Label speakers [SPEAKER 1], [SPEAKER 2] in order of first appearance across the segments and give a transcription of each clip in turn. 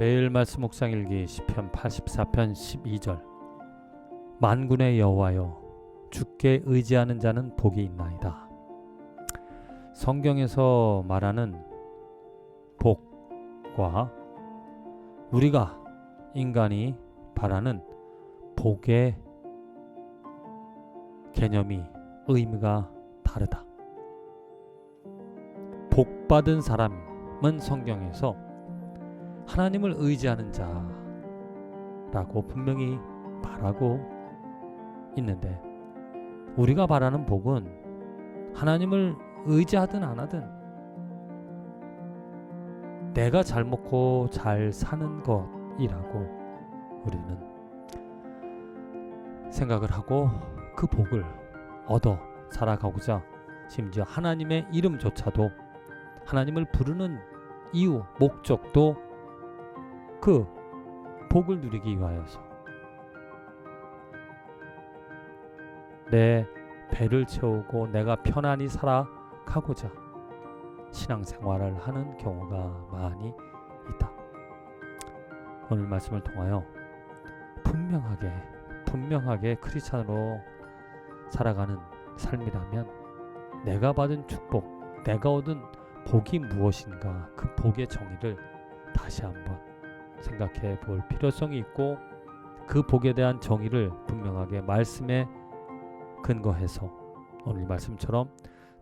[SPEAKER 1] 매일 말씀 묵상 일기 시편 84편 12절. 만군의 여호와여, 주께 의지하는 자는 복이 있나이다. 성경에서 말하는 복과 우리가 인간이 바라는 복의 개념이 의미가 다르다. 복받은 사람은 성경에서 하나님을 의지하는 자라고 분명히 말하고 있는데, 우리가 바라는 복은 하나님을 의지하든 안 하든 내가 잘 먹고 잘 사는 것이라고 우리는 생각을 하고 그 복을 얻어 살아가고자, 심지어 하나님의 이름조차도, 하나님을 부르는 이유, 목적도 그 복을 누리기 위하여서 내 배를 채우고 내가 편안히 살아가고자 신앙생활을 하는 경우가 많이 있다. 오늘 말씀을 통하여 분명하게 크리스찬으로 살아가는 삶이라면 내가 받은 축복, 내가 얻은 복이 무엇인가, 그 복의 정의를 다시 한번 생각해 볼 필요성이 있고, 그 복에 대한 정의를 분명하게 말씀에 근거해서 오늘 말씀처럼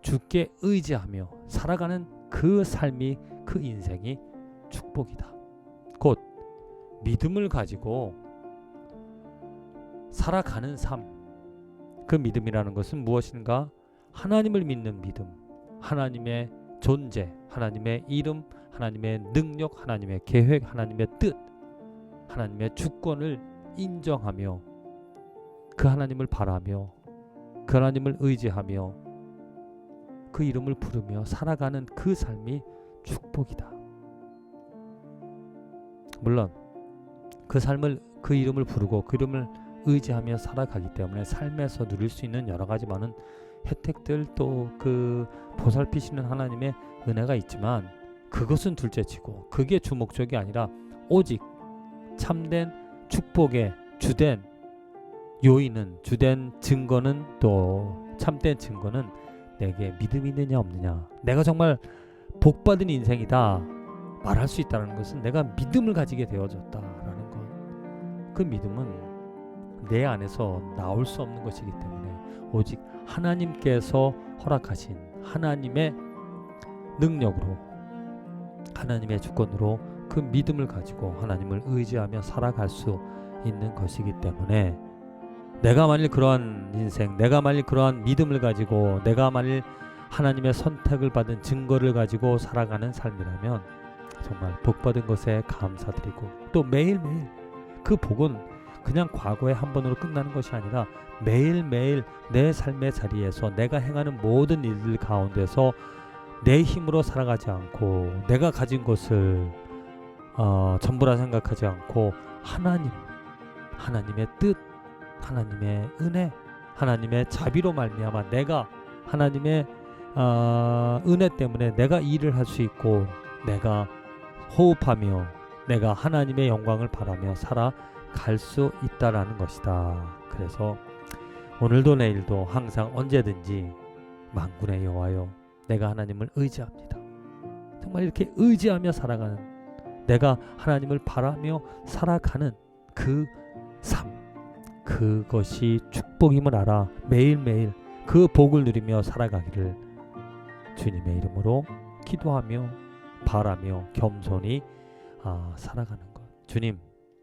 [SPEAKER 1] 주께 의지하며 살아가는 그 삶이, 그 인생이 축복이다. 곧 믿음을 가지고 살아가는 삶. 그 믿음이라는 것은 무엇인가? 하나님을 믿는 믿음, 하나님의 존재, 하나님의 이름, 하나님의 능력, 하나님의 계획, 하나님의 뜻, 하나님의 주권을 인정하며 그 하나님을 바라며 그 하나님을 의지하며 그 이름을 부르며 살아가는 그 삶이 축복이다. 물론 그 삶을, 그 이름을 부르고 그 이름을 의지하며 살아가기 때문에 삶에서 누릴 수 있는 여러 가지 많은 혜택들, 또 그 보살피시는 하나님의 은혜가 있지만, 그것은 둘째치고 그게 주 목적이 아니라 오직 참된 축복의 주된 요인은, 주된 증거는, 또 참된 증거는 내게 믿음이 있느냐 없느냐. 내가 정말 복받은 인생이다 말할 수 있다는 것은 내가 믿음을 가지게 되어졌다라는 것. 그 믿음은 내 안에서 나올 수 없는 것이기 때문에 오직 하나님께서 허락하신 하나님의 능력으로, 하나님의 주권으로 그 믿음을 가지고 하나님을 의지하며 살아갈 수 있는 것이기 때문에, 내가 만일 그러한 인생, 내가 만일 그러한 믿음을 가지고, 내가 만일 하나님의 선택을 받은 증거를 가지고 살아가는 삶이라면 정말 복받은 것에 감사드리고, 또 매일매일 그 복은 그냥 과거의 한 번으로 끝나는 것이 아니라 매일매일 내 삶의 자리에서 내가 행하는 모든 일들 가운데서 내 힘으로 살아가지 않고, 내가 가진 것을 전부라 생각하지 않고 하나님의 뜻, 하나님의 은혜, 하나님의 자비로 말미암아 내가 하나님의 은혜 때문에 내가 일을 할 수 있고, 내가 호흡하며 내가 하나님의 영광을 바라며 살아갈 수 있다라는 것이다. 그래서 오늘도 내일도 항상 언제든지 만군의 여호와여, 내가 하나님을 의지합니다. 정말 이렇게 의지하며 살아가는, 내가 하나님을 바라며 살아가는 그 삶, 그것이 축복임을 알아 매일매일 그 복을 누리며 살아가기를 주님의 이름으로 기도하며 바라며 겸손히 살아가는 것, 주님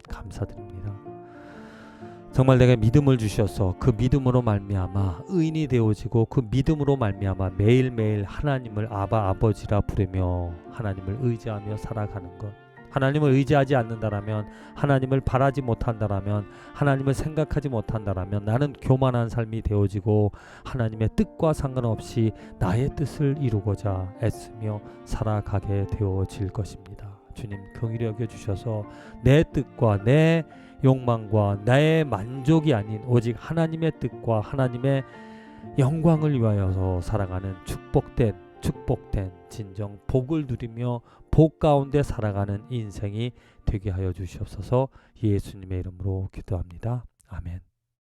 [SPEAKER 1] 감사드립니다. 정말 내가 믿음을 주셔서 그 믿음으로 말미암아 의인이 되어지고, 그 믿음으로 말미암아 매일매일 하나님을 아바, 아버지라 부르며 하나님을 의지하며 살아가는 것. 하나님을 의지하지 않는다라면, 하나님을 바라지 못한다라면, 하나님을 생각하지 못한다라면 나는 교만한 삶이 되어지고 하나님의 뜻과 상관없이 나의 뜻을 이루고자 애쓰며 살아가게 되어질 것입니다. 주님 긍휼히 여겨주셔서 내 뜻과 내 욕망과 나의 만족이 아닌 오직 하나님의 뜻과 하나님의 영광을 위하여서 살아가는 축복된 축복된 진정 복을 누리며 복 가운데 살아가는 인생이 되게 하여 주시옵소서. 예수님의 이름으로 기도합니다. 아멘.